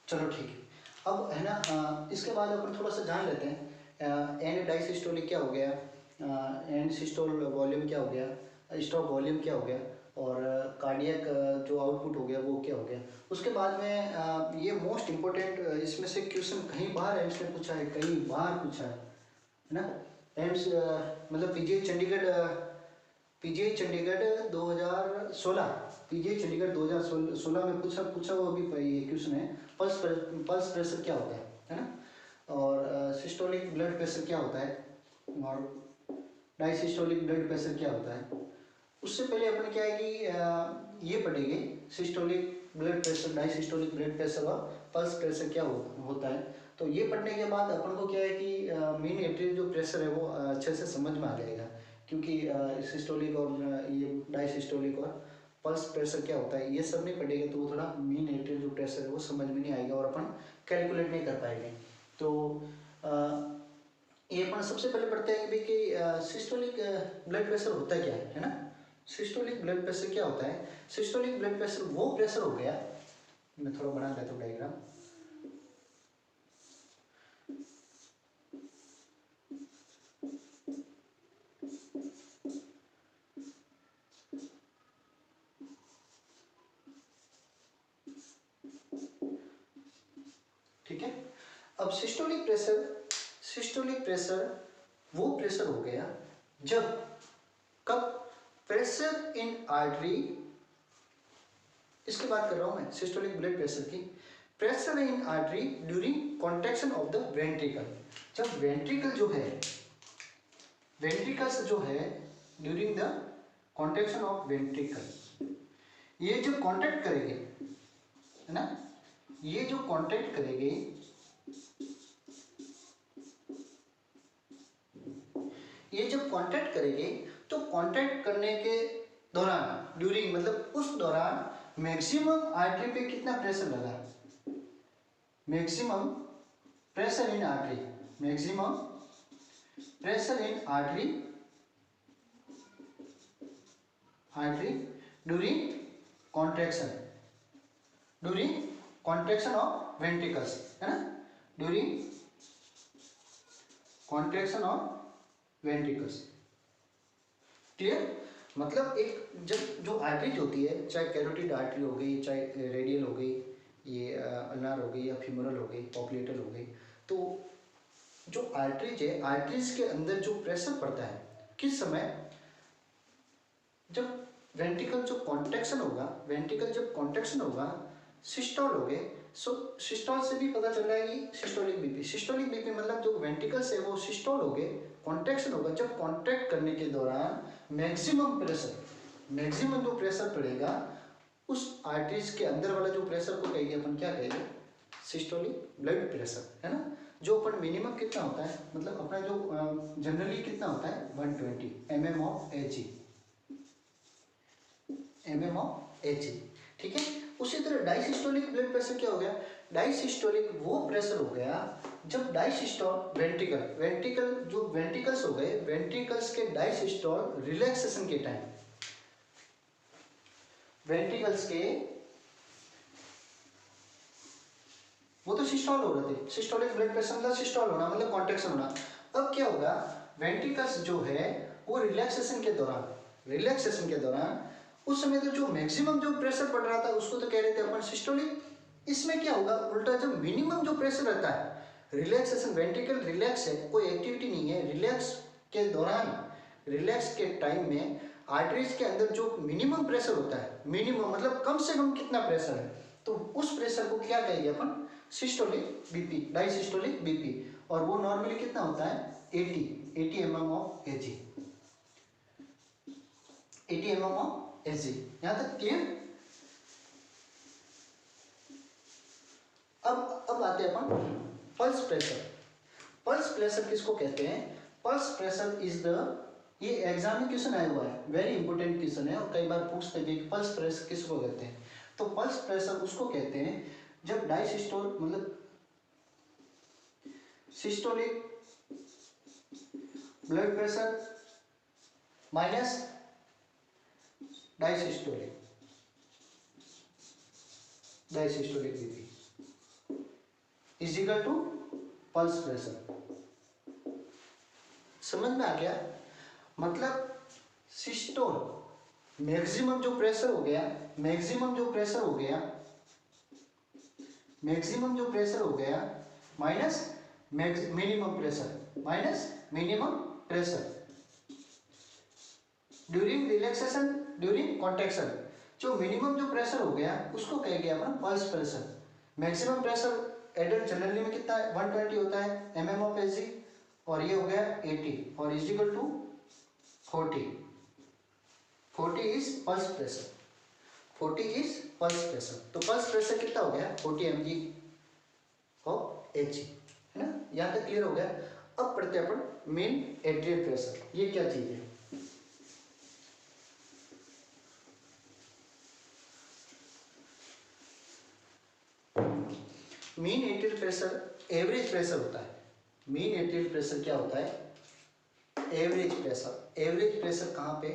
चलो ठीक है। अब है ना इसके बाद अपन थोड़ा सा जान लेते हैं एन डाइसिस्टोलिक क्या हो गया, एन सिस्टोल वॉल्यूम क्या हो गया, स्टॉप वॉल्यूम क्या हो गया, और कार्डियक जो आउटपुट हो गया वो क्या हो गया। उसके बाद में ये मोस्ट इम्पोर्टेंट इसमें से क्वेश्चन कहीं बार एम्स ने पूछा है, कहीं बार पूछा है ना। एम्स मतलब पीजीआई चंडीगढ़ 2016, पीजीआई चंडीगढ़ 2016 में पूछा पूछा वो भी ये क्वेश्चन है, पल्स प्रेशर क्या होता है ना, और सिस्टोलिक ब्लड प्रेशर क्या होता है, और डायसिस्टोलिक ब्लड प्रेशर क्या होता है। उससे पहले अपन क्या है कि ये पढ़ेंगे systolic blood pressure, diastolic blood pressure और पल्स प्रेशर क्या होता है। तो ये पढ़ने के बाद अपन को क्या है कि मेन एट्रियल जो प्रेशर है वो अच्छे से समझ में आ जाएगा, क्योंकि सिस्टोलिक और ये डायसिस्टोलिक और पल्स प्रेशर क्या होता है ये सब नहीं पढ़ेगा तो वो थोड़ा मेन एट्रियल जो प्रेशर है वो समझ में नहीं आएगा और अपन कैलकुलेट नहीं कर पाएंगे। तो ये अपन सबसे पहले पढ़ते हैं कि सिस्टोलिक ब्लड प्रेशर होता क्या है ना। सिस्टोलिक ब्लड प्रेशर क्या होता है, सिस्टोलिक ब्लड प्रेशर वो प्रेशर हो गया, मैं थोड़ा बना देता हूँ डायग्राम। ठीक है, अब सिस्टोलिक प्रेशर वो प्रेशर हो गया जब, कब, प्रेशर इन आर्टरी, इसकी बात कर रहा हूं मैं सिस्टोलिक ब्लड प्रेशर की, pressure in artery during contraction of the ventricle, जब वेंट्रिकल जो है, वेंट्रिकल्स जो है during the contraction of ventricle, ये जो कॉन्ट्रैक्ट करेंगे है ना, ये जो कॉन्ट्रैक्ट करेंगे, ये जब कॉन्ट्रैक्ट करेंगे तो कॉन्ट्रैक्ट करने के दौरान, ड्यूरिंग मतलब उस दौरान मैक्सिमम आर्टरी पे कितना प्रेशर लगा, maximum pressure in artery, maximum pressure in artery, artery during contraction, during contraction of ventricles है ना, during contraction of ventricles. Clear, मतलब एक जब जो आर्टरीज होती है, चाहे कैरोटिड आर्टरी हो गई, चाहे रेडियल हो गई, ये अल्नार हो गई या फीमोरल हो गई, पॉप्लेटल हो गई, तो जो आर्टरीज है, आर्टरीज के अंदर जो प्रेशर पड़ता है किस समय, जब वेंट्रिकल जो कॉन्ट्रैक्शन होगा, वेंट्रिकल जब कॉन्ट्रैक्शन होगा, सिस्टोल हो गए, सो सिस्टोल से भी पता चल रहा है कि सिस्टोलिक बीपी, सिस्टोलिक बीपी मतलब जो वेंट्रिकल्स है वो सिस्टोल हो गए, कॉन्ट्रैक्शन होगा, जब कॉन्ट्रैक्ट करने के दौरान मैक्सिमम प्रेशर, मैक्सिमम जो प्रेशर पड़ेगा उस आर्टरीज के अंदर वाला जो प्रेशर को कहेंगे अपन, क्या कहेंगे, सिस्टोलिक ब्लड प्रेशर है ना। जो अपन मिनिमम कितना होता है, मतलब अपना जो जनरली कितना होता है 120 mm of Hg, mm of Hg, ठीक है। उसी तरह डायसिस्टोलिक ब्लड प्रेशर क्या हो गया, डायसिस्टोलिक वो प्रेशर हो गया जब डायसिस्टोल वेंट्रिकल, वेंट्रिकल जो वेंट्रिकल्स हो गए, वेंट्रिकल्स के डायसिस्टोल रिलैक्सेशन के टाइम, वेंट्रिकल्स के वो तो सिस्टोल हो रहे थे, सिस्टोलिक ब्लड प्रेशर मतलब सिस्टोल होना मतलब कॉन्ट्रैक्शन होना। अब क्या होगा, वेंट्रिकल्स जो है वो रिलैक्सेशन के दौरान, रिलैक्सेशन के दौरान उस समय तो जो मैक्सिमम जो प्रेशर पड़ रहा था उसको तो कह रहे थे अपन सिस्टोलिक, इसमें क्या होगा उल्टा, जब मिनिमम जो प्रेशर रहता है, रिलैक्सेशन, वेंट्रिकल रिलैक्स है, कोई एक्टिविटी नहीं है, रिलैक्स के दौरान, रिलैक्स के टाइम में आर्टरीज के अंदर जो मिनिमम प्रेशर होता है, मिनिमम मतलब कम से कम कितना प्रेशर है, तो उस प्रेशर को क्या कहेंगे अपन, सिस्टोलिक बीपी, डायसिस्टोलिक बीपी, और वो नॉर्मली कितना होता है 80 mm of Hg, 80 mm of Hg। यहां तक क्लियर। अब आते हैं अपन पल्स प्रेशर। पल्स प्रेशर किसको कहते हैं, पल्स प्रेशर इज द, ये एग्जाम में क्वेश्चन आया हुआ है, वेरी इंपॉर्टेंट क्वेश्चन है और कई बार पूछते हैं कि पल्स प्रेशर किसको कहते हैं। तो पल्स प्रेशर उसको कहते हैं जब डायसिस्टोल मतलब systolic blood pressure minus diastolic, diastolic BP, is equal to pulse pressure. समझ में आ गया? मतलब सिस्टोल मैक्सिमम जो प्रेशर हो गया, मैक्सिमम जो प्रेशर हो गया, मैक्सिमम जो प्रेशर हो गया minus minimum pressure, minus minimum pressure during relaxation, during contraction. जो मिनिमम जो प्रेशर हो गया उसको कह गया अपन pulse pressure. Maximum pressure adult generally में कितना है? 120 होता है mm ऑफ Hg, और ये हो गया 80 और is equal to 40। 40 is pulse pressure, 40 is pulse pressure. तो पल्स प्रेशर कितना हो गया? 40 mg ऑफ Hg, है ना? यहाँ तक क्लियर हो गया। अब पढ़ते हैं अपन मेन एट्रियल प्रेशर। ये क्या चीज है? Mean atrial pressure average pressure होता है। मीन एट्रियल प्रेशर क्या होता है? Average pressure. एवरेज प्रेशर कहाँ पे?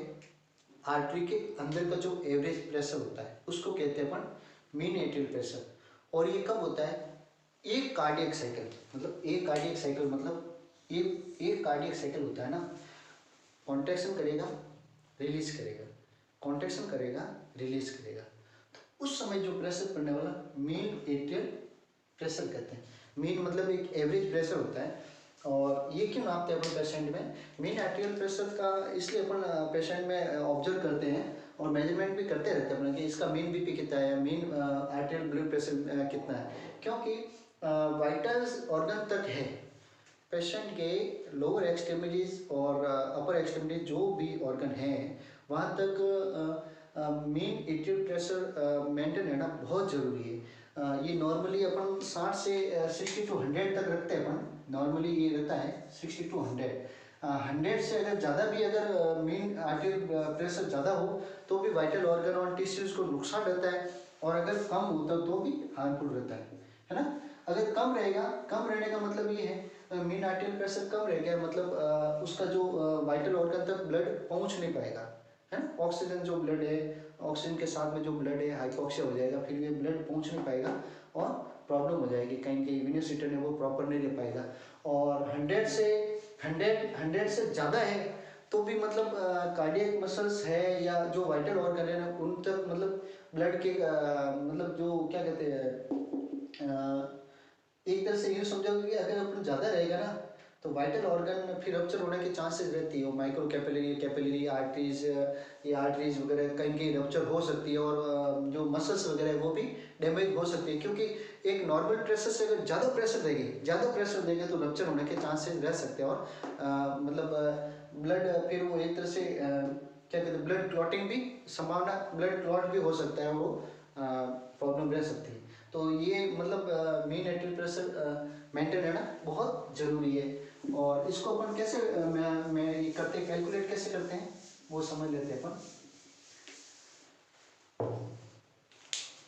आर्टरी के अंदर का जो एवरेज प्रेशर होता है उसको कहते हैं अपन मीन एट्रियल प्रेशर। और ये कब होता है? एक कार्डियक साइकिल, मतलब एक कार्डियक साइकिल मतलब एक कार्डियक साइकिल होता है ना, कॉन्ट्रैक्शन करेगा रिलीज करेगा, कॉन्ट्रैक्शन करेगा रिलीज करेगा, तो उस समय जो प्रेशर पड़ने वाला मीन एट्रियल प्रेशर कहते हैं। मीन मतलब एक एवरेज प्रेशर होता है। और ये क्यों नापते हैं अपन पेशेंट में? मीन आर्टेरियल प्रेशर का इसलिए अपन पेशेंट में ऑब्जर्व करते हैं और मेजरमेंट भी करते रहते हैं अपन कि इसका मीन बीपी कितना है, मीन आर्टेरियल ब्लड प्रेशर कितना है, क्योंकि वाइटल्स ऑर्गन तक है पेशेंट के, लोअर एक्सट्रीमिटीज और अपर एक्सट्रीमिटीज जो भी ऑर्गन है वहाँ तक मीन एट्रियल प्रेशर मेंटेन रहना बहुत ज़रूरी है। ये नॉर्मली अपन 60 से 60 टू 100 तक रखते हैं अपन, नॉर्मली ये रहता है 60 टू 100। 100 से अगर ज़्यादा भी अगर मीन आर्टेरियल प्रेशर ज़्यादा हो तो भी वाइटल ऑर्गन और टिश्यूज़ को नुकसान रहता है, और अगर कम होता तो भी हार्मफुल रहता है ना? अगर कम रहेगा, कम रहने का मतलब ये है मीन आर्टेरियल प्रेशर कम रह गया मतलब उसका जो वाइटल ऑर्गन तक ब्लड पहुंच नहीं पाएगा, है ना? ऑक्सीजन जो ब्लड है, ऑक्सीजन के साथ में जो ब्लड है हाइपोक्सिया हो जाएगा, फिर ये ब्लड पहुंच नहीं पाएगा और प्रॉब्लम हो जाएगी, कहीं कहीं वीनस रिटर्न है वो प्रॉपर नहीं ले पाएगा। और 100 से ज़्यादा है तो भी मतलब कार्डियक मसल्स है या जो वाइटल ऑर्गन है ना उन तक मतलब ब्लड के मतलब जो क्या कहते हैं, एक तरह से ये समझो कि अगर अपन ज़्यादा रहेगा ना तो वाइटल ऑर्गन फिर रप्चर होने के चांसेस रहती है। माइक्रो कैपिलरी आर्टरीज, ये आर्टरीज वगैरह कहीं कहीं रप्चर हो सकती है, और जो मसल्स वगैरह है वो भी डैमेज हो सकती है, क्योंकि एक नॉर्मल प्रेशर से अगर ज़्यादा प्रेशर देंगे तो रप्चर होने के चांसेस रह सकते हैं। और मतलब ब्लड फिर वो एक तरह से क्या कहते हैं ब्लड क्लॉटिंग भी संभावना, ब्लड क्लॉट भी हो सकता है, वो प्रॉब्लम रह सकती है। तो ये मतलब मीन आर्टेरियल प्रेशर मेंटेन रहना बहुत ज़रूरी है। और इसको अपन कैसे मैं ये करते कैलकुलेट कैसे करते हैं वो समझ लेते हैं अपन।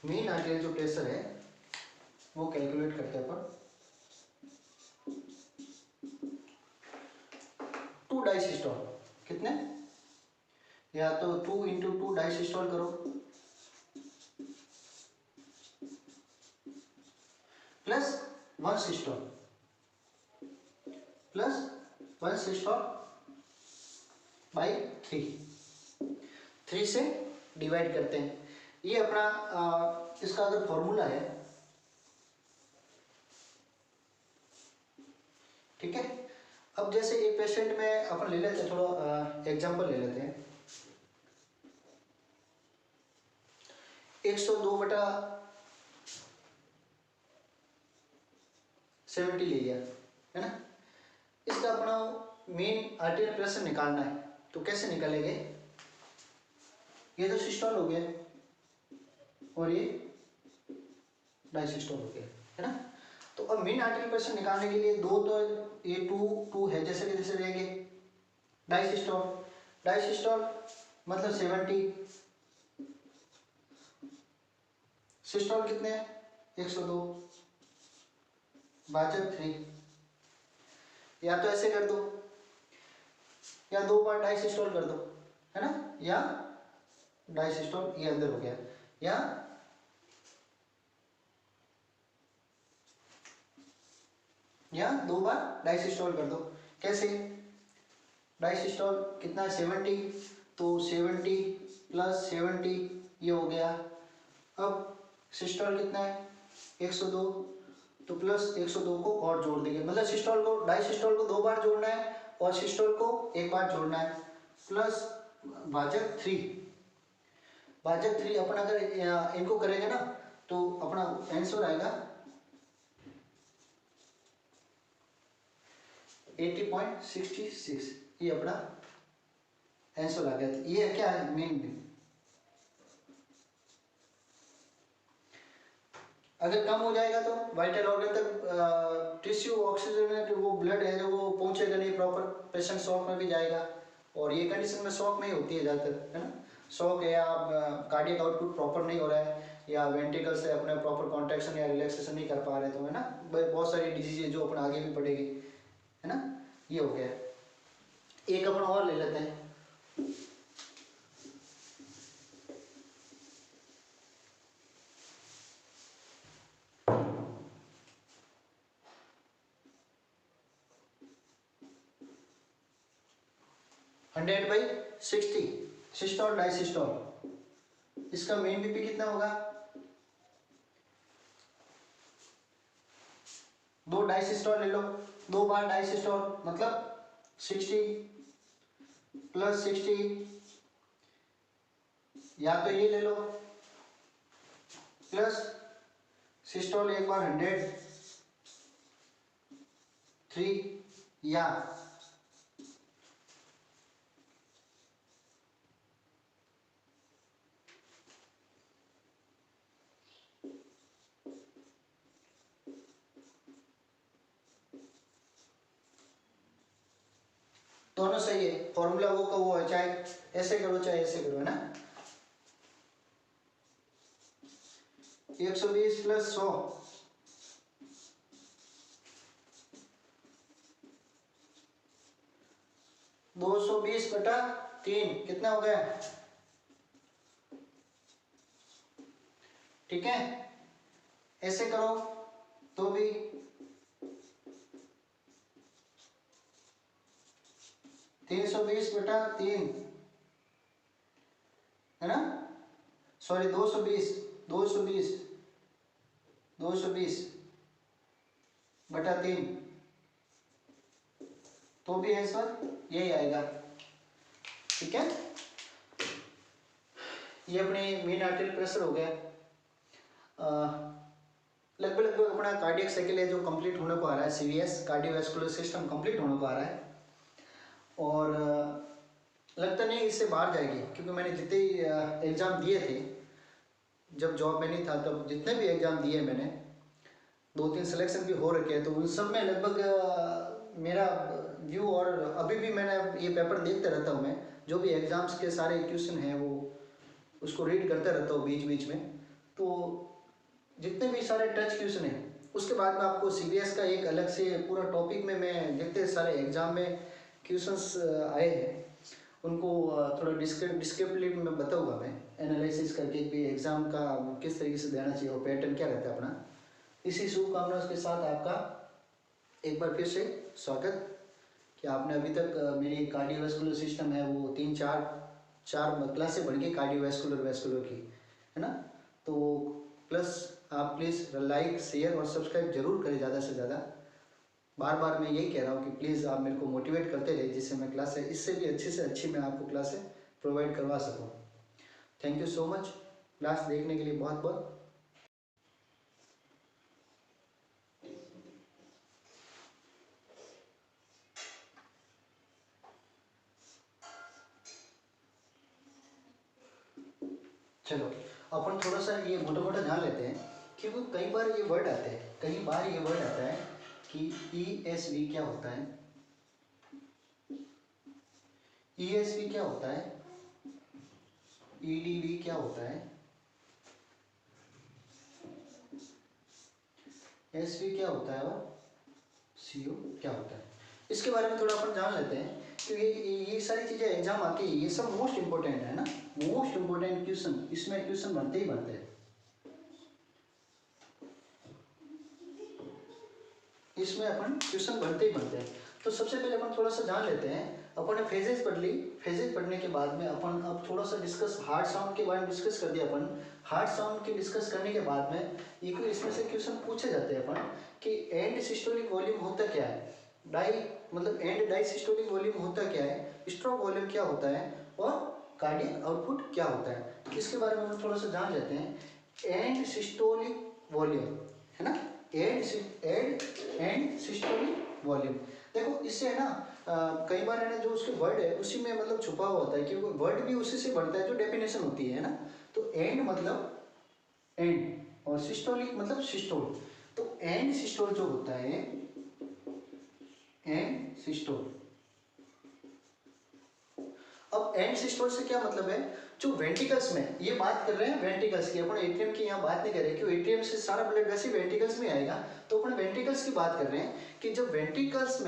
मीन आर्टेरियल जो प्रेशर है वो कैलकुलेट करते हैं अपन 2 डायसिस्टोल। कितने? या तो 2 × 2 डायसिस्टोल करो plus 1 systole, plus 1 systole by 3 से डिवाइड करते हैं। ये अपना इसका अगर फॉर्मूला है, ठीक है। अब जैसे एक पेशेंट में अपन ले लेते हैं, थोड़ा एग्जांपल ले लेते हैं। 102/70 ले लिया, है ना? इसका अपना मेन आर्टेरियल प्रेशर निकालना है, तो कैसे निकालेंगे? ये तो सिस्टोल हो गया और ये डायसिस्टोल हो गया, है ना? तो अब मेन आर्टेरियल प्रेशर निकालने के लिए दो तो ये 2 है जैसे कि जैसे रहेंगे। डायसिस्टोल मतलब 70, सिस्टोल कितने हैं? 102 भाजक 3। या तो ऐसे कर दो या 2 बार डायसिस्टोल कर दो, है ना? या डायसिस्टोल ये अंदर हो गया, या यहाँ 2 बार डायसिस्टोल कर दो। कैसे? डायसिस्टोल कितना है 70, तो 70 प्लस 70 ये हो गया। अब सिस्टोल कितना है 102, तो प्लस 102 को और जोड़ देंगे, मतलब सिस्टोल को डायसिस्टोल को 2 बार जोड़ना है और सिस्टोल को 1 बार जोड़ना है, प्लस भाजक 3। भाजक 3 अपन अगर इनको करेंगे ना तो अपना आंसर आएगा 80.66, ये अपना आंसर आ गया। ये क्या है मेन। अगर कम हो जाएगा तो वाइटल ऑर्गन तक टिश्यू ऑक्सीजन वो ब्लड है जो वो पहुंचेगा नहीं प्रॉपर, पेशेंट शॉक में भी जाएगा। और ये कंडीशन में शॉक में ही होती है ज़्यादातर, है ना। शॉक है या कार्डियक आउटपुट प्रॉपर नहीं हो रहा है या वेंट्रिकल से अपने प्रॉपर कॉन्ट्रैक्शन या रिलैक्सेशन नहीं कर पा रहे, तो है ना बहुत सारी डिजीज है जो अपन आगे भी पड़ेगी, है ना। ये हो गया। एक अपन और ले लेते हैं। हंड्रेड बाई 60 सिस्टोल डायसिस्टोल, इसका मेन बीपी कितना होगा? 2 डायसिस्टोल ले लो, 2 बार डायसिस्टोल मतलब 60 प्लस 60, या तो ये ले लो प्लस सिस्टोल 1 बार 103, या दोनों सही है। फॉर्मूला वो का वो है, चाहे ऐसे करो चाहे ऐसे करो, है ना। 120 प्लस 100 220/3 कितना हो गया? ठीक है, ऐसे करो तो भी 320/3 है ना, सॉरी 220 220 220/3, तो भी आंसर यही आएगा। ठीक है, ये अपने मेन आर्टरी प्रेशर हो गया। लगभग लगभग अपना कार्डियक साइकिल है जो कंप्लीट होने को आ रहा है, सीवीएस कार्डियोवैस्कुलर सिस्टम कंप्लीट होने को आ रहा है। और लगता नहीं इससे बाहर जाएगी, क्योंकि मैंने जितने एग्ज़ाम दिए थे जब जॉब में नहीं था, तब जितने भी एग्ज़ाम दिए मैंने 2-3 सिलेक्शन भी हो रखे हैं, तो उन सब में लगभग मेरा व्यू, और अभी भी मैंने ये पेपर देखते रहता हूँ मैं, जो भी एग्ज़ाम्स के सारे क्वेश्चन हैं वो उसको रीड करते रहता हूँ बीच बीच में। तो जितने भी सारे टच क्वेश्चन हैं उसके बाद में आपको सीबीएस का एक अलग से पूरा टॉपिक में मैं जितने सारे एग्ज़ाम में क्वेश्चंस आए हैं उनको थोड़ा डिस्क्रिप्टिवली में बताऊंगा मैं, एनालिसिस करके भी एग्ज़ाम का किस तरीके से देना चाहिए, वो पैटर्न क्या रहता है अपना। इसी शुभकामना के साथ आपका एक बार फिर से स्वागत कि आपने अभी तक मेरी कार्डियोवैस्कुलर सिस्टम है वो 3-4 क्लासें बढ़ गई कार्डियोवैस्कुलर वैस्कुलर की, है ना। तो प्लस आप प्लीज़ लाइक शेयर और सब्सक्राइब जरूर करें ज़्यादा से ज़्यादा। बार बार मैं यही कह रहा हूँ कि प्लीज़ आप मेरे को मोटिवेट करते रहे, जिससे मैं क्लासें इससे भी अच्छी से अच्छी मैं आपको क्लासें प्रोवाइड करवा सकूँ। Thank you so much class देखने के लिए, बहुत बहुत। चलो अपन थोड़ा सा ये मोटा मोटा जान लेते हैं, क्योंकि कई बार ये वर्ड आते हैं, कई बार ये वर्ड आता है कि ESV क्या होता है, ESV क्या होता है, EDV क्या होता है, SV क्या होता है और CO क्या होता है। इसके बारे में थोड़ा अपन जान लेते हैं, क्योंकि ये सारी चीज़ें एग्जाम आती है, ये सब मोस्ट इंपॉर्टेंट है ना, मोस्ट इंपॉर्टेंट क्वेश्चन, इसमें क्वेश्चन बनते ही बनते हैं। इसमें अपन क्वेश्चन बनते ही बनते हैं। तो सबसे पहले अपन थोड़ा सा जान लेते हैं। अपन ने फेजेस पढ़ ली, फेजेस पढ़ने के बाद में अपन अब थोड़ा सा डिस्कस हार्ड साउंड के बारे में डिस्कस कर दिया अपन। हार्ड साउंड के डिस्कस करने के बाद में ये कोई इसमें से क्वेश्चन पूछे जाते हैं अपन कि एंड सिस्टोलिक वॉल्यूम होता क्या है, डाई मतलब एंड डाई सिस्टोलिक वॉल्यूम होता क्या है, स्ट्रोक वॉल्यूम क्या होता है और कार्डियक आउटपुट क्या होता है। तो इसके बारे में हम थोड़ा सा जान लेते हैं। एंड सिस्टोलिक वॉल्यूम है ना, एंड सिस्टोलिक वॉल्यूम। देखो इससे है ना कई बार है ना जो उसके वर्ड है उसी में मतलब छुपा हुआ होता है, क्योंकि वर्ड भी उसी से बनता है जो डेफिनेशन होती है ना। तो एंड मतलब एंड और सिस्टोलिक मतलब सिस्टोल। तो एंड सिस्टोल जो होता है, एंड सिस्टोल। अब एंड सिस्टोल से क्या मतलब है, जो वेंट्रिकल्स में ये बात कर रहे हैं वेंट्रिकल्स की, अपन एट्रियम की यहाँ बात नहीं कर रहे क्योंकि एट्रियम से सारा ब्लड वैसे वेंट्रिकल्स में आएगा। तो अपन वेंट्रिकल्स की बात कर रहे हैं कि जब वेंट्रिकल्स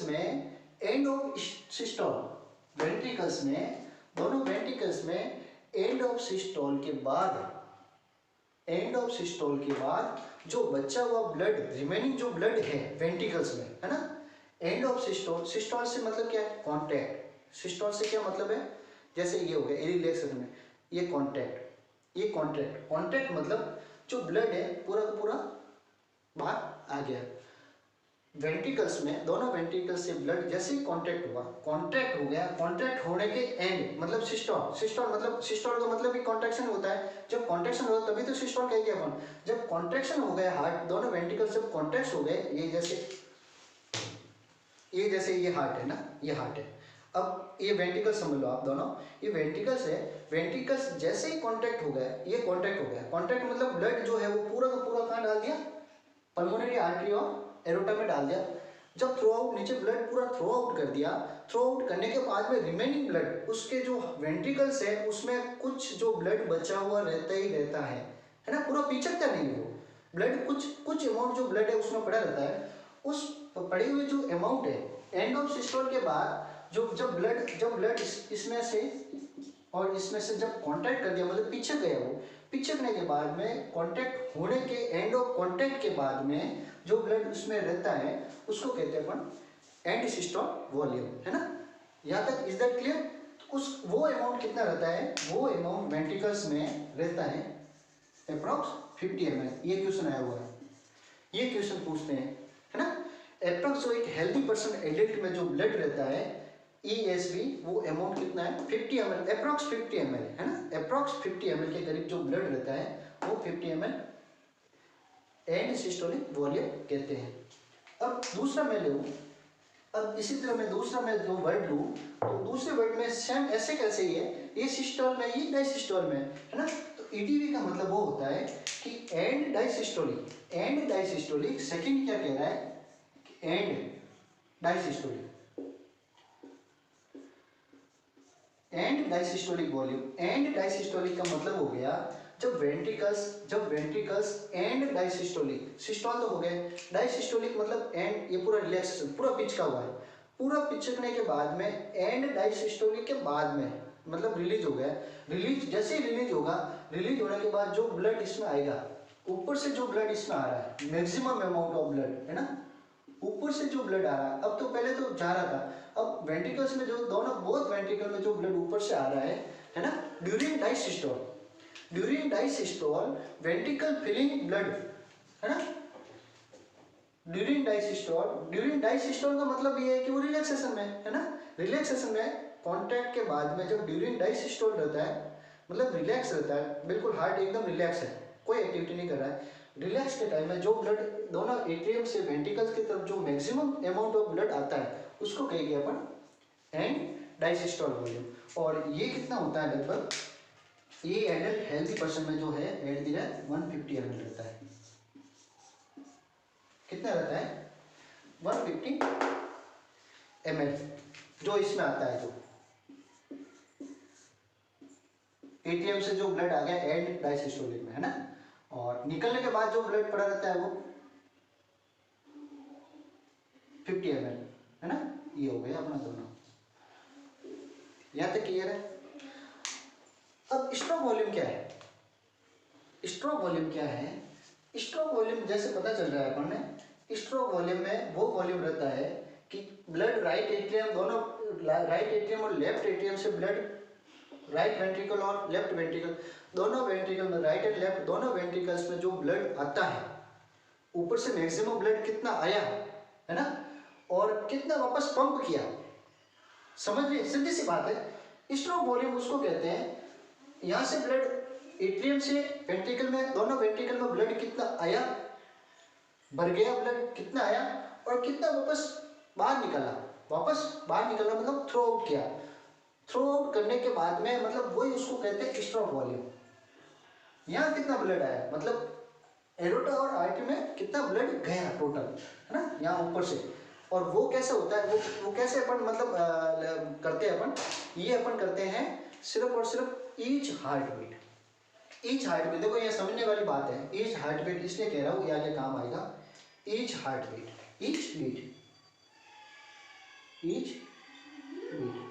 में एंड ऑफ सिस्टोल, वेंट्रिकल्स में दोनों वेंट्रिकल्स में एंड ऑफ सिस्टोल के बाद जो बचा हुआ ब्लड, रिमेनिंग जो ब्लड है वेंट्रिकल्स में है ना, एंड ऑफ सिस्टोल। सिस्टोल से मतलब क्या है, कॉन्टैक्ट। सिस्टोल से क्या मतलब है, जैसे ये हो गया रिलैक्सेशन में, ये कॉन्टैक्ट मतलब जो ब्लड है पूरा का पूरा बाहर आ गया। वेंट्रिकल्स में दोनों वेंट्रिकल्स से ब्लड जैसे ही कॉन्टैक्ट हो गया, कॉन्टैक्ट होने के एंड मतलब सिस्टोल मतलब सिस्टोल का मतलब भी कॉन्ट्रैक्शन होता है। जब कॉन्ट्रैक्शन होता है तभी तो सिस्टोल कहेंगे अपन। जब कॉन्ट्रैक्शन हो गया हार्ट, दोनों वेंट्रिकल्स जब कॉन्ट्रैक्ट हो गए, ये जैसे ये हार्ट है ना, ये हार्ट है। अब ये वेंट्रिकल समझ लो आप दोनों, ये वेंट्रिकल्स है, वेंट्रिकल्स जैसे ही कांटेक्ट हो गया, ये कांटेक्ट हो गया। कांटेक्ट मतलब ब्लड जो है वो पूरा का पूरा कहाँ डाल दिया, पल्मोनरी आर्टरी और एरोटा में डाल दिया। जब थ्रो आउट नीचे ब्लड पूरा थ्रो आउट कर दिया, थ्रो आउट करने के बाद में रिमेनिंग ब्लड उसके जो वेंट्रिकल्स है उसमें कुछ जो ब्लड बचा हुआ रहता ही रहता है ना, पूरा पीछकता नहीं है वो ब्लड, कुछ अमाउंट जो ब्लड है उसमें पड़ा रहता है। उस पड़ी हुई जो अमाउंट है एंड ऑफ सिस्टोल के बाद जब ब्लड इसमें से और इसमें से जब कांटेक्ट कर दिया मतलब पिचक गया, वो पिचकने के बाद में कांटेक्ट होने के एंड ऑफ कांटेक्ट के बाद में जो ब्लड उसमें रहता है उसको कहते हैं अपन एंड सिस्टोल वॉल्यूम, है ना। यहाँ तक इज दैट क्लियर। उस वो अमाउंट कितना रहता है, वो अमाउंट वेंट्रिकल्स में रहता है अप्रॉक्स 50 ml। ये क्वेश्चन आया हुआ है, ये क्वेश्चन पूछते हैं, है ना। अप्रॉक्स जो एक हेल्दी पर्सन एडल्ट में जो ब्लड रहता है ESV, वो अमाउंट कितना है 50 ml, अप्रॉक्स 50 ml है ना, अप्रॉक्स 50 ml के करीब जो ब्लड रहता है वो 50 ml एंड सिस्टोलिक वॉल्यूम कहते हैं। अब दूसरा मैं लूँ, अब इसी तरह मैं दूसरा मैं जो वर्ड लूँ तो दूसरे वर्ड में सेम ऐसे कैसे ही है, ये सिस्टोल में ये डायसिस्टोल में है ना। तो EDV का मतलब वो होता है कि एंड डायसिस्टोलिक, सेकंड क्या कह रहा है, and diastolic, and diastolic volume. End diastolic का मतलब हो गया जब वेंट्रिकल्स एंड डायसिस्टोलिक, सिस्टोल तो हो गए, डायसिस्टोलिक मतलब एंड, ये पूरा रिलैक्सेशन पूरा पिच का हुआ है, पूरा पिचकने के बाद में एंड डायसिस्टोलिक के बाद में मतलब रिलीज हो गया। रिलीज जैसे ही रिलीज होगा, रिलीज होने के बाद जो ब्लड इसमें आएगा, ऊपर से जो ब्लड इसमें आ रहा है मैक्सिमम अमाउंट ऑफ ब्लड है ना, ऊपर से जो ब्लड आ रहा है, अब तो पहले तो जा रहा था, अब वेंट्रिकल्स में जो दोनों बोथ वेंट्रिकल में जो ब्लड ऊपर से आ रहा है ना, ड्यूरिंग डायसिस्टोल वेंट्रिकल फिलिंग ब्लड है ना, ड्यूरिंग डायसिस्टोल का मतलब ये है कि वो रिलैक्सेशन में है ना, रिलैक्सेशन में कांटेक्ट के बाद में जब ड्यूरिंग डायसिस्टोल रहता है मतलब रिलैक्स रहता है, बिल्कुल हार्ट एकदम रिलैक्स है, कोई एक्टिविटी नहीं कर रहा है, रिलैक्स के टाइम में जो ब्लड दोनों एट्रियम से वेंट्रिकल्स की तरफ जो मैक्सिमम अमाउंट ऑफ ब्लड आता है उसको कहेंगे अपन एंड डायसिस्टोल वॉल्यूम। और ये कितना होता है लगभग, ये एडल्ट हेल्दी पर्सन में जो है एट द रेट 150 ml रहता है। कितना रहता है 150 ml जो इसमें आता है, जो एटीएम से जो ब्लड आ गया एंड डायसिस्टोलिक में है ना, और निकलने के बाद जो ब्लड पड़ा रहता है वो 50 ml है ना। ये हो गया अपना दोनों, यहां तक क्लियर है। अब स्ट्रोक वॉल्यूम क्या है, स्ट्रोक वॉल्यूम क्या है, स्ट्रोक वॉल्यूम जैसे पता चल रहा है अपन ने, स्ट्रोक वॉल्यूम में वो वॉल्यूम रहता है कि ब्लड राइट एट्रियम, दोनों राइट एट्रियम और लेफ्ट एट्रियम से ब्लड राइट वेंट्रिकल और लेफ्ट वेंट्रिकल, दोनों वेंट्रिकल में, राइट एंड लेफ्ट दोनों वेंट्रिकल्स में जो ब्लड आता है, ऊपर से मैक्सिमम ब्लड कितना आया है ना, और कितना वापस पंप किया, समझ रहे, सीधी सी बात है। स्ट्रोक वॉल्यूम उसको कहते हैं, यहाँ से ब्लड एट्रियम से वेंट्रिकल में, दोनों वेंट्रिकल में ब्लड कितना आया, भर गया ब्लड, कितना आया और कितना वापस बाहर निकला, वापस बाहर निकला मतलब थ्रो आउट किया, थ्रो आउट करने के बाद में मतलब वही उसको कहते हैं स्ट्रोक वॉल्यूम। यहाँ कितना ब्लड आया मतलब एरोटा और आर्टरी में कितना ब्लड गया टोटल, है ना, यहाँ ऊपर से। और वो कैसे होता है, वो कैसे अपन मतलब करते हैं अपन, ये अपन करते हैं सिर्फ और सिर्फ each heart beat. Each heart beat, देखो ये समझने वाली बात है, ईच हार्ट बीट इसलिए कह रहा हूँ, ये आगे काम आएगा। Each heart beat, each beat, each beat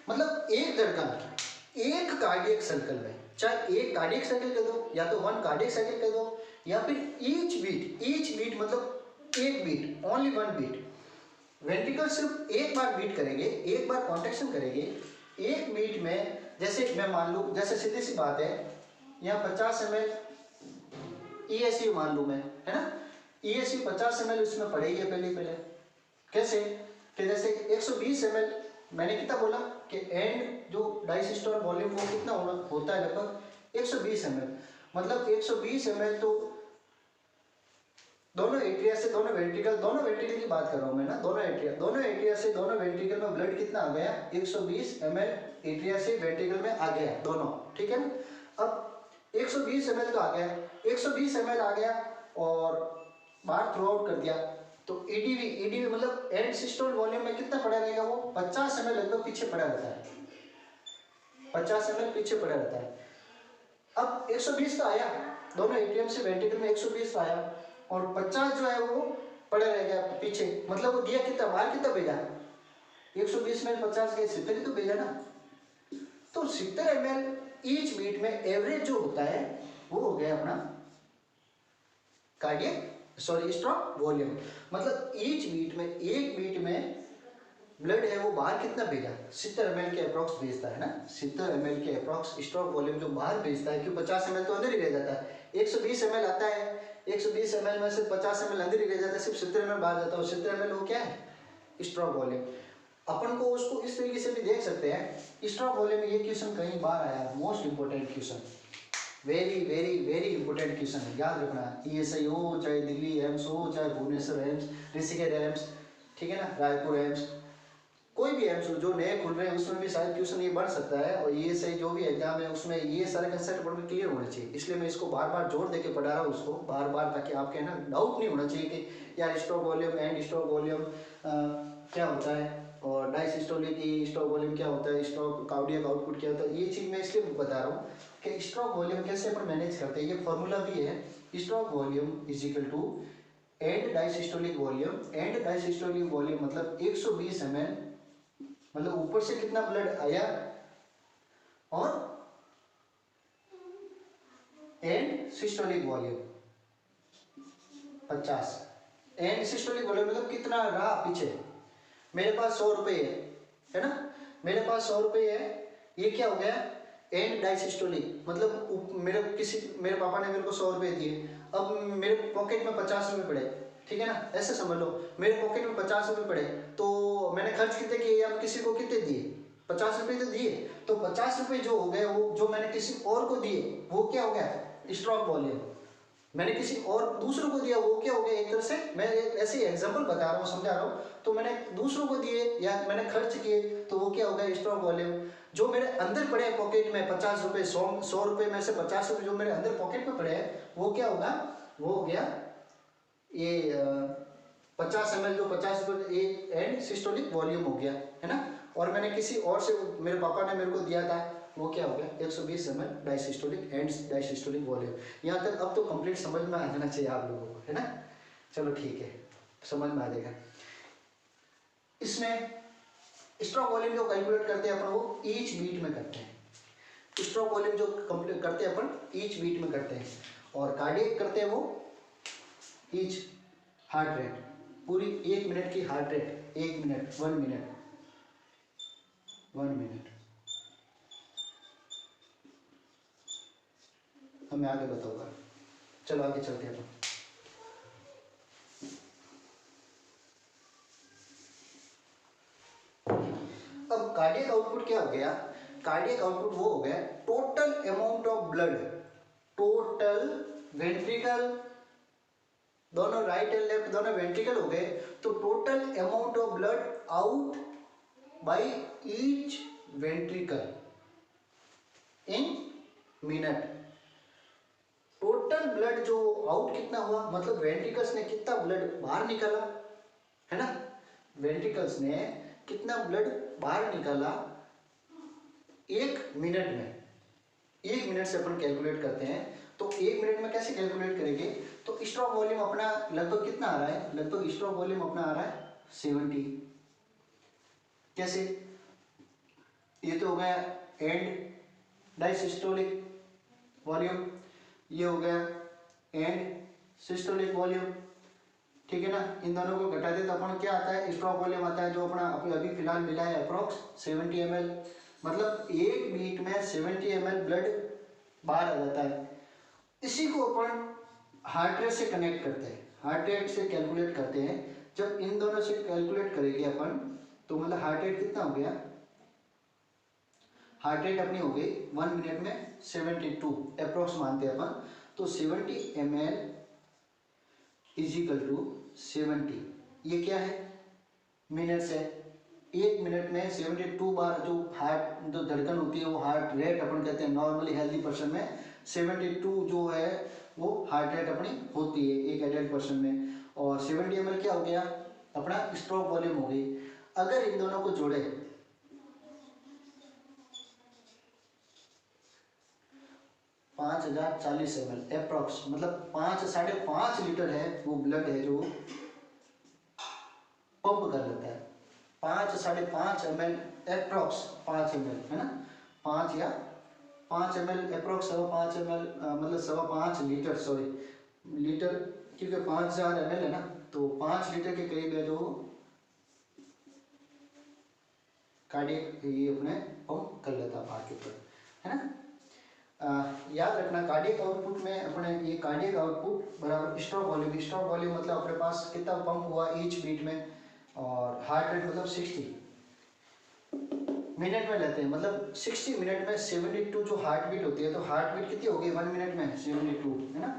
मतलब एक धड़कन, एक कार्डियक सर्कल में, चाहे एक कार्डियक सर्कल कह दो या तो वन कार्डियक सर्कल कह दो, या फिर ईच बीट मतलब एक beat, only one beat. Ventricle सिर्फ एक बार बीट करेंगे, एक बार कॉन्ट्रैक्शन करेंगे, एक बीट में। जैसे मैं मान लूँ, जैसे सीधी सी बात है, यहाँ 50 ml ESC मान लूँ मैं, है ना, ESC 50 ml उसमें पड़ेगी पहले कैसे, कि जैसे 120 ml मैंने कितना बोला कि एंड जो डायसिस्टोल वॉल्यूम वो कितना होता है, लगभग 120 ml, मतलब 120 ml तो दोनों एट्रिया से, दोनों वेंट्रिकल की बात कर रहा हूँ मैं ना, दोनों एट्रिया से दोनों वेंट्रिकल में ब्लड कितना आ गया, 120 ml एट्रिया से वेंट्रिकल में आ गया दोनों, ठीक है ना। अब 120 ml तो आ गया, 120 ml आ गया और बाहर थ्रो आउट कर दिया, तो EDV मतलब एंड सिस्टोल वॉल्यूम में कितना पड़ा रहेगा, वो 50 ml लगभग पीछे पड़ा रहता है, 50 ml पीछे पड़ा रहता है। अब 120 तो आया, दोनों एट्रियम से वेंट्रिकल में 120 आया, और 50 जो है वो पड़े रह गया पीछे, मतलब वो दिया कितना, बाहर कितना भेजा, 120 में 50 के 70 ही तो भेजा ना। तो 70 ml ईच बीट में एवरेज जो होता है वो हो गया अपना कार्डियक स्ट्रोक वॉल्यूम। मतलब ईच बीट में, एक बीट में ब्लड है वो बाहर कितना भेजा, 70 ml के अप्रॉक्स भेजता है ना, 70 ml के अप्रॉक्स स्ट्रोक वॉल्यूम जो बाहर भेजता है, क्यों 50 ml तो अंदर ही रह जाता है, 120 ml आता है, 120 ml में से 50 ml अंदर ही रह जाता है, सिर्फ 70 ml बाहर जाता है, और 70 ml वो क्या है, स्ट्रोक वॉल्यूम। अपन को उसको इस तरीके से भी देख सकते हैं, स्ट्रोक वॉल्यूम में ये क्वेश्चन कहीं बार आया, most important question, very very very important question है, याद रखना। ESI हो, चाहे दिल्ली एम्स हो, चाहे भुवनेश्वर एम्स, ऋषिकेश एम्स, ठीक है ना, रायपुर एम्स, कोई भी एम्स जो नए खुल रहे हैं उसमें भी शायद क्वेश्चन ये बन सकता है। और ESI जो भी एग्जाम है उसमें ये सारे कंसेप्ट बढ़ के क्लियर होने चाहिए, इसलिए मैं इसको बार बार जोर देके पढ़ा रहा हूँ उसको बार बार, ताकि आपके ना डाउट नहीं होना चाहिए कि यार stroke volume and stroke volume क्या होता है, और डायसिस्टोलिक स्ट्रोक वॉल्यूम क्या होता है, स्ट्रोक कार्डियक आउटपुट क्या होता है, ये चीज़ मैं इसलिए बता रहा हूँ कि स्ट्रोक वॉल्यूम कैसे अपन मैनेज करते हैं। ये फॉर्मूला भी है, stroke volume is equal to end diastolic volume. End diastolic volume मतलब 120 ml, मतलब ऊपर से कितना ब्लड आया, और and systolic volume 50। And systolic volume मतलब कितना रहा पीछे, मेरे पास 100 रुपये है ना, मेरे पास 100 रुपये है, ये क्या हो गया, एंड डायसिस्टोलिक मतलब मेरे पापा ने मेरे को 100 रुपये दिए, अब मेरे पॉकेट में 50 रुपये पड़े, ठीक है ना, ऐसे समझ लो, मेरे पॉकेट में 50 रुपये पड़े, तो मैंने खर्च कितने किए या किसी को कितने दिए, 50 रुपये तो दिए, तो 50 रुपये जो हो गए वो जो मैंने किसी और को दिए वो क्या हो गया, स्ट्रोक वॉल्यूम। मैंने किसी और दूसरों को दिया वो क्या हो गया, एक तरह से मैं ऐसे एग्जांपल बता रहा हूँ, समझा रहा हूँ, तो मैंने दूसरों को दिए या मैंने खर्च किए तो वो क्या हो गया, स्ट्रोक वॉल्यूम। जो मेरे अंदर पड़े पॉकेट में 50 रुपये, 100 रुपये में से 50 रुपये जो मेरे अंदर पॉकेट में पड़े हैं वो क्या होगा, वो हो गया ये 50 ml जो 50 रुपये एंड सिस्टोलिक वॉल्यूम हो गया, है ना। और मैंने किसी और से, मेरे पापा ने मेरे को दिया था, वो क्या हो गया 120 ml diastolic and diastolic volume. यहाँ तक अब तो कंप्लीट समझ में आ जाना चाहिए आप लोगों को, है ना। चलो ठीक है, समझ में आ जाएगा। इसमें स्ट्रोक वॉल्यूम जो कैलकुलेट करते हैं अपन वो ईच बीट में करते हैं। स्ट्रोक वॉल्यूम जो कंप्लीट करते हैं अपन ईच बीट में करते हैं। और कार्डियक करते हैं वो ईच हार्ट रेट, पूरी 1 मिनट की heart rate, 1 minute, 1 minute, 1 minute. अब मैं आगे बताऊंगा, चलो आगे चलते हैं। अब कार्डियक आउटपुट क्या हो गया? कार्डियक आउटपुट वो हो गया total amount of blood, total ventricle, दोनों राइट एंड लेफ्ट दोनों वेंट्रिकल हो गए, तो total amount of blood out by each ventricle in minute. Total blood जो आउट कितना हुआ, मतलब वेंट्रिकल्स ने कितना ब्लड बाहर निकाला, है ना, वेंट्रिकल्स ने कितना ब्लड बाहर निकाला 1 मिनट में। 1 मिनट से अपन कैलकुलेट करते हैं, तो 1 मिनट में कैसे कैलकुलेट करेंगे? तो स्ट्रोक वॉल्यूम अपना लगभग कितना आ रहा है? लगभग स्ट्रोक वॉल्यूम अपना आ रहा है 70। कैसे? ये तो हो गया एंड डायसिस्टोलिक वॉल्यूम, ये हो गया एंड सिस्टोलिक वॉल्यूम, ठीक है ना। इन दोनों को घटा दे तो अपन क्या आता है? स्ट्रोक वॉल्यूम आता है, जो अपना अभी फिलहाल मिला है अप्रोक्स 70 ml, मतलब 1 मिनट में 70 ml ब्लड बाहर आ जाता है। इसी को अपन हार्ट रेट से कनेक्ट करते हैं, हार्ट रेट से कैलकुलेट करते हैं। जब इन दोनों से कैलकुलेट करेंगे अपन, तो मतलब हार्ट रेट कितना हो गया? हार्ट रेट अपनी हो गई 1 मिनट में 72 अप्रोक्स मानते हैं अपन, तो 70 ml इजिकल टू 70, ये क्या है? मिनट्स है। 1 मिनट में 72 बार जो हार्ट जो धड़कन होती है वो हार्ट रेट अपन कहते हैं। नॉर्मली हेल्दी पर्सन में 72 जो है वो हार्ट रेट अपनी होती है एक एडल्ट पर्सन में, और 70 ml क्या हो गया? अपना स्ट्रोक वॉल्यूम हो गई। अगर इन दोनों को जोड़े 5040 ml अप्रोक्स, मतलब 5-5.5 लीटर है वो ब्लड है जो पंप कर लेता है। 5-5.5 ml अप्रोक्स, 5 ml है ना, 5 या 5 ml अप्रोक्स, 5 ml मतलब 5.5 लीटर, सॉरी लीटर, क्योंकि 5000 ml है ना, तो 5 लीटर के करीब है जो कार्डियक ये अपने पंप कर लेता है हार्ट के ऊपर, है ना। याद रखना कार्डियक आउटपुट में अपने ये कार्डियक आउटपुट बराबर स्ट्रोक वॉल्यूम, स्ट्रोक वॉल्यूम मतलब अपने पास कितना पंप हुआ ईच बीट में, और हार्ट रेट मतलब 60 मिनट में लेते हैं, मतलब 60 मिनट में 72 जो हार्ट बीट होती है, तो हार्ट बीट कितनी होगी 1 मिनट में 72, है ना।